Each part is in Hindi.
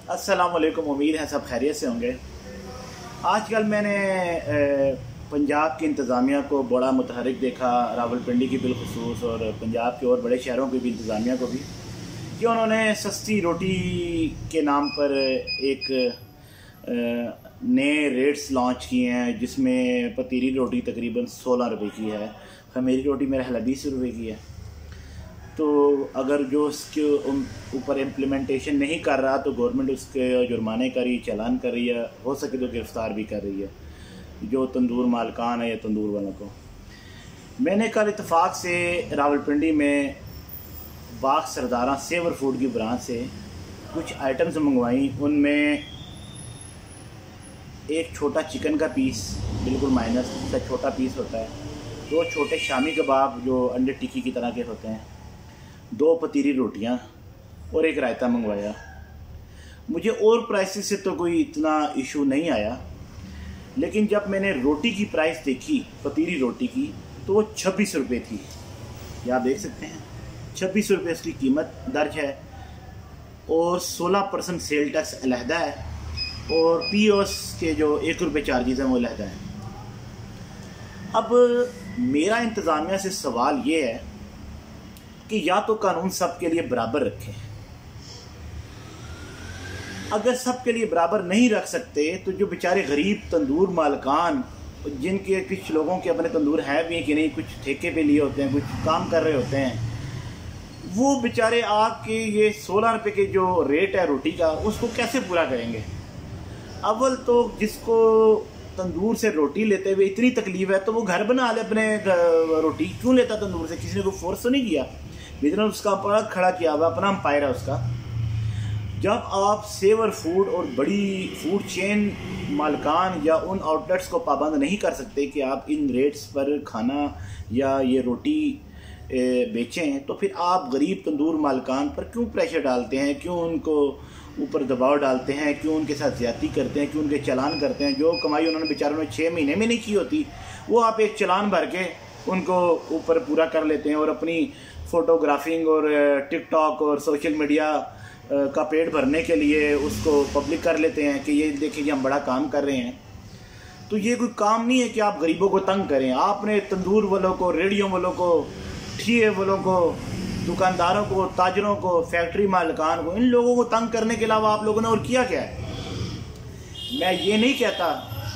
अस्सलाम वालेकुम। उम्मीद है सब खैरियत से होंगे। आजकल मैंने पंजाब की इंतज़ामिया को बड़ा मुतहरिक देखा, रावलपिंडी की बिलखुसूस और पंजाब के और बड़े शहरों की भी इंतज़ामिया को भी, कि उन्होंने सस्ती रोटी के नाम पर एक नए रेट्स लॉन्च किए हैं, जिसमें पतीली रोटी तकरीबन 16 रुपये की है, खमीरी रोटी मेरा ख्याल 20 रुपये की है। तो अगर जो उसके ऊपर इम्प्लीमेंटेशन नहीं कर रहा तो गवर्नमेंट उसके जुर्माने कर रही, चालान कर रही है, हो सके तो गिरफ़्तार भी कर रही है जो तंदूर मालकान है या तंदूर वालों को। मैंने कल इत्तेफाक से रावलपिंडी में बाग सरदारा सेवर फूड की ब्रांच से कुछ आइटम्स मंगवाई। उनमें एक छोटा चिकन का पीस, बिल्कुल माइनस सा छोटा पीस होता है, 2 छोटे शामी कबाब जो अंडे टिक्की की तरह के होते हैं, 2 पतीली रोटियां और एक रायता मंगवाया। मुझे और प्राइसेस से तो कोई इतना इशू नहीं आया, लेकिन जब मैंने रोटी की प्राइस देखी, पतीली रोटी की, तो वो 26 रुपये थी। ये आप देख सकते हैं, 26 रुपये इसकी कीमत दर्ज है और 16% सेल टैक्स अलहदा है और पीओएस के जो 1 रुपये चार्जेस हैं वो अलहदा है। अब मेरा इंतज़ामिया से सवाल ये है कि या तो कानून सबके लिए बराबर रखें। अगर सबके लिए बराबर नहीं रख सकते तो जो बेचारे गरीब तंदूर मालकान, जिनके कुछ लोगों के अपने तंदूर हैं भी कि नहीं, कुछ ठेके पे लिए होते हैं, कुछ काम कर रहे होते हैं, वो बेचारे आपके ये 16 रुपये के जो रेट है रोटी का, उसको कैसे पूरा करेंगे? अव्वल तो जिसको तंदूर से रोटी लेते हुए इतनी तकलीफ है तो वो घर बना ले अपने रोटी, क्यों लेता तंदूर से? किसी ने कोई फोर्स तो नहीं किया, बिजनेस उसका अपना खड़ा किया हुआ, अपना अंपायर है उसका। जब आप सेवर फूड और बड़ी फूड चेन मालकान या उन आउटलेट्स को पाबंद नहीं कर सकते कि आप इन रेट्स पर खाना या ये रोटी बेचें, तो फिर आप गरीब तंदूर मालकान पर क्यों प्रेशर डालते हैं, क्यों उनको ऊपर दबाव डालते हैं, क्यों उनके साथ ज्यादती करते हैं, क्यों उनके चालान करते हैं? जो कमाई उन्होंने बेचारों ने 6 महीने में नहीं की होती, वो आप एक चालान भर के उनको ऊपर पूरा कर लेते हैं और अपनी फोटोग्राफिंग और टिकटॉक और सोशल मीडिया का पेट भरने के लिए उसको पब्लिक कर लेते हैं कि ये देखिए कि हम बड़ा काम कर रहे हैं। तो ये कोई काम नहीं है कि आप गरीबों को तंग करें। आपने तंदूर वालों को, रेडियो वालों को, ठिए वालों को, दुकानदारों को, ताजरों को, फैक्ट्री मालिकान को, इन लोगों को तंग करने के अलावा आप लोगों ने और किया क्या है? मैं ये नहीं कहता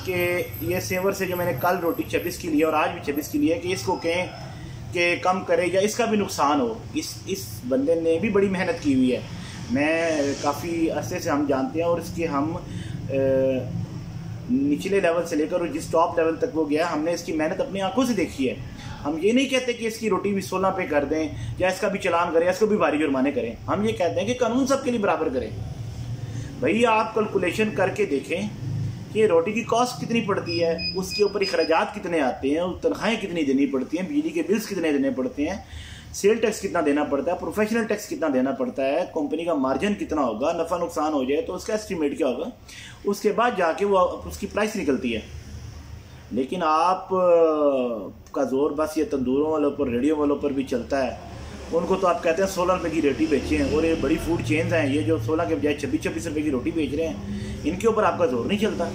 कि ये सेवर से जो मैंने कल रोटी 26 की ली है और आज भी 26 की ली है कि इसको कहें कि कम करे या इसका भी नुकसान हो। इस बंदे ने भी बड़ी मेहनत की हुई है, मैं काफ़ी अरसे से हम जानते हैं, और इसकी हम निचले लेवल से लेकर जिस टॉप लेवल तक वो गया, हमने इसकी मेहनत अपनी आंखों से देखी है। हम ये नहीं कहते कि इसकी रोटी भी 16 पे कर दें या इसका भी चालान करें, इसको भी भारी जुर्माने करें। हम ये कहते हैं कि कानून सबके लिए बराबर करें। भाई आप कैलकुलेशन करके देखें कि रोटी की कॉस्ट कितनी पड़ती है, उसके ऊपर अखराजात कितने आते हैं, तनख्वाहें कितनी देनी पड़ती हैं, बिजली के बिल्स कितने देने पड़ते हैं, सेल टैक्स कितना देना पड़ता है, प्रोफेशनल टैक्स कितना देना पड़ता है, कंपनी का मार्जिन कितना होगा, नफ़ा नुकसान हो जाए तो उसका एस्टिमेट क्या होगा, उसके बाद जाके वो उसकी प्राइस निकलती है। लेकिन आप का जोर बस ये तंदूरों वालों पर, रेडियो वालों पर भी चलता है। उनको तो आप कहते हैं 16 रुपये की रोटी बेचें, और ये बड़ी फूड चेन्स हैं, ये जो 16 के बजाय 26-26 रुपये की रोटी बेच रहे हैं, इनके ऊपर आपका जोर नहीं चलता।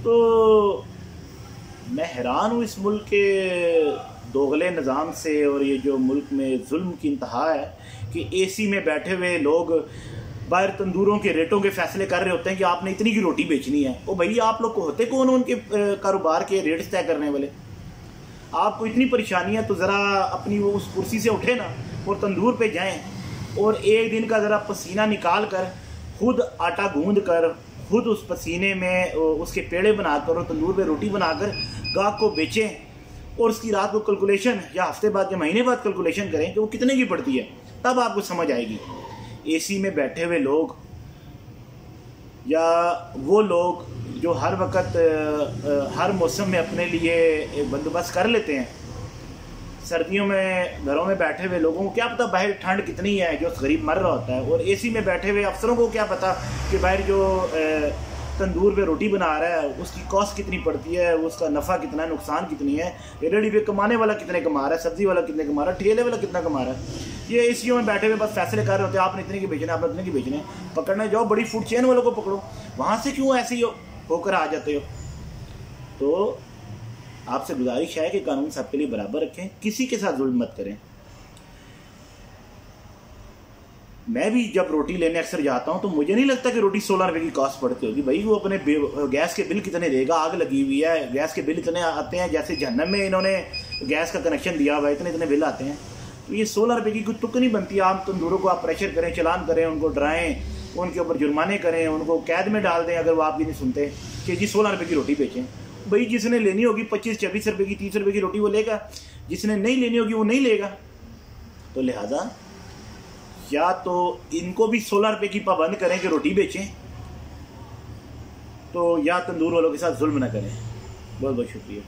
तो मैं हैरान हूँ इस मुल्क के दोगले निज़ाम से, और ये जो मुल्क में जुल्म की इंतहा है कि एसी में बैठे हुए लोग बाहर तंदूरों के रेटों के फैसले कर रहे होते हैं कि आपने इतनी की रोटी बेचनी है। ओ भाई, आप लोग को होते कौन उनके कारोबार के रेट्स तय करने वाले? आपको इतनी परेशानी है तो ज़रा अपनी वो उस कुर्सी से उठे ना और तंदूर पे जाएं, और एक दिन का ज़रा पसीना निकाल कर, खुद आटा गूंद कर, खुद उस पसीने में उसके पेड़े बनाकर और तंदूर पे रोटी बनाकर गाहक को बेचें, और उसकी रात को कैलकुलेशन या हफ्ते बाद या महीने बाद कैलकुलेशन करें कि वो कितने की पड़ती है, तब आपको समझ आएगी। एसी में बैठे हुए लोग या वो लोग जो हर वक्त हर मौसम में अपने लिए बंदोबस्त कर लेते हैं, सर्दियों में घरों में बैठे हुए लोगों को क्या पता बाहर ठंड कितनी है, जो गरीब मर रहा होता है, और एसी में बैठे हुए अफसरों को क्या पता कि बाहर जो तंदूर पे रोटी बना रहा है उसकी कॉस्ट कितनी पड़ती है, उसका नफ़ा कितना है, नुकसान कितनी है, रेडी पे कमाने वाला कितने कमा रहा है, सब्जी वाला कितने कमा रहा है, ठेले वाला कितना कमा रहा है। ये एसीओ में बैठे हुए बस फैसले कर रहे होते हैं, आपने इतने की बेचना है, आपने इतने की बेचने हैं। पकड़ने जाओ बड़ी फूड चेन वालों को पकड़ो, वहाँ से क्यों ऐसे ही होकर आ जाते हो। तो आपसे गुजारिश है कि कानून सबके लिए बराबर रखें, किसी के साथ जुल्म मत करें। मैं भी जब रोटी लेने अक्सर जाता हूँ तो मुझे नहीं लगता कि रोटी 16 रुपये की कॉस्ट पड़ती होगी। भाई वो अपने गैस के बिल कितने देगा, आग लगी हुई है, गैस के बिल इतने आते हैं जैसे जहन्नम में इन्होंने गैस का कनेक्शन दिया हुआ है, इतने इतने बिल आते हैं। तो ये 16 रुपये की कोई तुक नहीं बनती। आप तंदूरों को आप प्रेशर करें, चलान करें, उनको डराएं, उनके ऊपर जुर्माने करें, उनको कैद में डाल दें अगर वो आपकी नहीं सुनते कि जी 16 रुपये की रोटी बेचें। भाई जिसने लेनी होगी 25-26 रुपये की, 30 रुपये की रोटी वो लेगा, जिसने नहीं लेनी होगी वो नहीं लेगा। तो लिहाजा या तो इनको भी 16 रुपये की पाबंद करें कि रोटी बेचें, तो या तंदूर वालों के साथ जुल्म न करें। बहुत बहुत शुक्रिया।